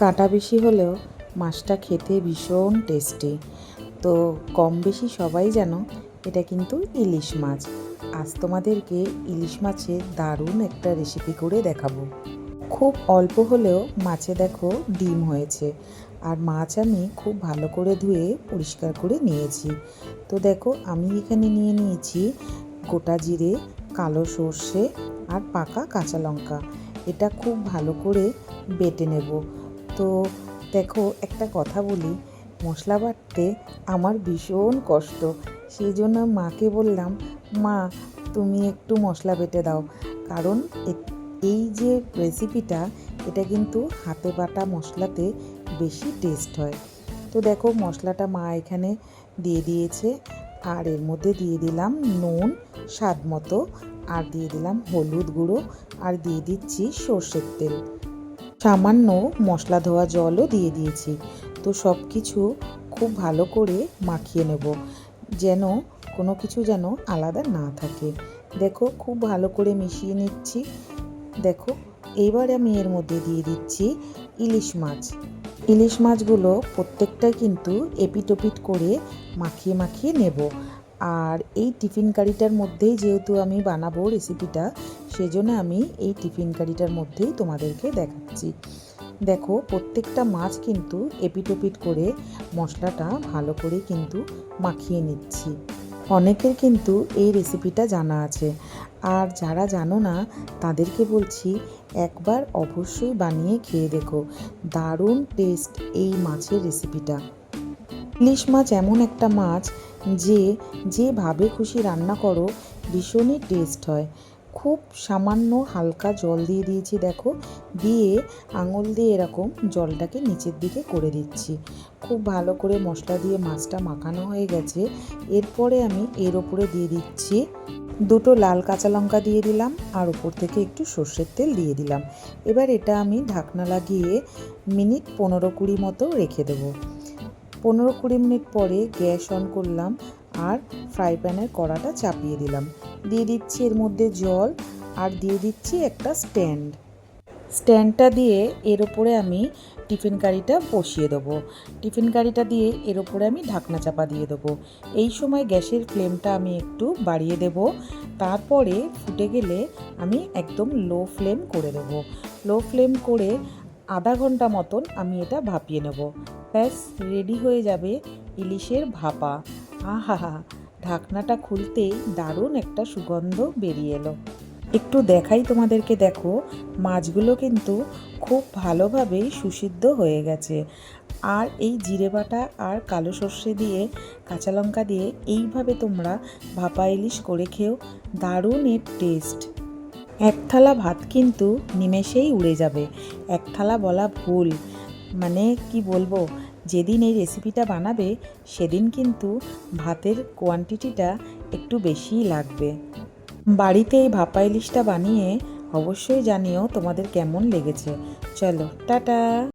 কাঁটা বেশি হলেও মাছটা খেতে ভীষণ টেস্টি। তো কম বেশি সবাই জানো এটা কিন্তু ইলিশ মাছ। আজ তোমাদেরকে ইলিশ মাছের দারুণ একটা রেসিপি করে দেখাবো। খুব অল্প হলেও মাছে দেখো ডিম হয়েছে। আর মাছ আমি খুব ভালো করে ধুয়ে পরিষ্কার করে নিয়েছি। তো দেখো আমি এখানে নিয়ে নিয়েছি গোটা জিরে, কালো সর্ষে আর পাকা কাঁচা লঙ্কা। এটা খুব ভালো করে বেটে নেব। তো দেখো একটা কথা বলি, মশলা বাটতে আমার ভীষণ কষ্ট। সেই জন্য মাকে বললাম, মা তুমি একটু মশলা বেটে দাও, কারণ এই যে রেসিপিটা এটা কিন্তু হাতে বাটা মশলাতে বেশি টেস্ট হয়। তো দেখো মশলাটা মা এখানে দিয়ে দিয়েছে, আর এর মধ্যে দিয়ে দিলাম নুন স্বাদ মতো, আর দিয়ে দিলাম হলুদ গুঁড়ো, আর দিয়ে দিচ্ছি সর্ষের তেল, সামান্য মশলা ধোয়া জলও দিয়ে দিয়েছি। তো সব কিছু খুব ভালো করে মাখিয়ে নেব, যেন কোনো কিছু যেন আলাদা না থাকে। দেখো খুব ভালো করে মিশিয়ে নিচ্ছি। দেখো এইবার আমি এর মধ্যে দিয়ে দিচ্ছি ইলিশ মাছ। ইলিশ মাছগুলো প্রত্যেকটাই কিন্তু এপিটোপিট করে মাখিয়ে মাখিয়ে নেব। আর এই টিফিন কারিটার মধ্যেই যেহেতু আমি বানাবো রেসিপিটা, সেজন্য আমি এই টিফিন কারিটার মধ্যেই তোমাদেরকে দেখাচ্ছি। দেখো প্রত্যেকটা মাছ কিন্তু এপিটোপিট করে মশলাটা ভালো করে কিন্তু মাখিয়ে নিচ্ছি। অনেকের কিন্তু এই রেসিপিটা জানা আছে, আর যারা জানো না তাদেরকে বলছি একবার অবশ্যই বানিয়ে খেয়ে দেখো, দারুণ টেস্ট এই মাছের রেসিপিটা। ইলিশ মাছ এমন একটা মাছ যে যেভাবে খুশি রান্না করো ভীষণই টেস্ট হয়। খুব সামান্য হালকা জল দিয়ে দিয়েছি, দেখো দিয়ে আঙুল দিয়ে এরকম জলটাকে নিচের দিকে করে দিচ্ছি। খুব ভালো করে মশলা দিয়ে মাছটা মাখানো হয়ে গেছে। এরপরে আমি এর ওপরে দিয়ে দিচ্ছি দুটো লাল কাঁচা লঙ্কা দিয়ে দিলাম, আর ওপর থেকে একটু সর্ষের তেল দিয়ে দিলাম। এবার এটা আমি ঢাকনা লাগিয়ে মিনিট 15-20 মতো রেখে দেবো। 15-20 মিনিট পরে গ্যাস অন করলাম, আর ফ্রাই প্যানের কড়াটা চাপিয়ে দিলাম। দিয়ে দিচ্ছি এর মধ্যে জল, আর দিয়ে দিচ্ছি একটা স্ট্যান্ডটা দিয়ে এর ওপরে আমি টিফিন কারিটা বসিয়ে দেবো। টিফিন কারিটা দিয়ে এর ওপরে আমি ঢাকনা চাপা দিয়ে দেবো। এই সময় গ্যাসের ফ্লেমটা আমি একটু বাড়িয়ে দেব। তারপরে ফুটে গেলে আমি একদম লো ফ্লেম করে দেবো। লো ফ্লেম করে আধা ঘন্টা মতন আমি এটা ভাপিয়ে নেব। ব্যাস রেডি হয়ে যাবে ইলিশের ভাপা। আহা, ঢাকনাটা খুলতেই দারুণ একটা সুগন্ধ বেরিয়ে এলো। একটু দেখাই তোমাদেরকে, দেখো মাছগুলো কিন্তু খুব ভালোভাবেই সুসিদ্ধ হয়ে গেছে। আর এই জিরে বাটা আর কালো সর্ষে দিয়ে কাঁচা লঙ্কা দিয়ে এইভাবে তোমরা ভাপা ইলিশ করে খেও, দারুণ এর টেস্ট। এক থালা ভাত কিন্তু নিমেষেই উড়ে যাবে। এক থালা বলা ভুল, মানে কি বলবো, যেদিন এই রেসিপিটা বানাবে সেদিন কিন্তু ভাতের কোয়ান্টিটিটা একটু বেশিই লাগবে। বাড়িতে এই ভাপা ইলিশটা বানিয়ে অবশ্যই জানিও তোমাদের কেমন লেগেছে। চলো টাটা।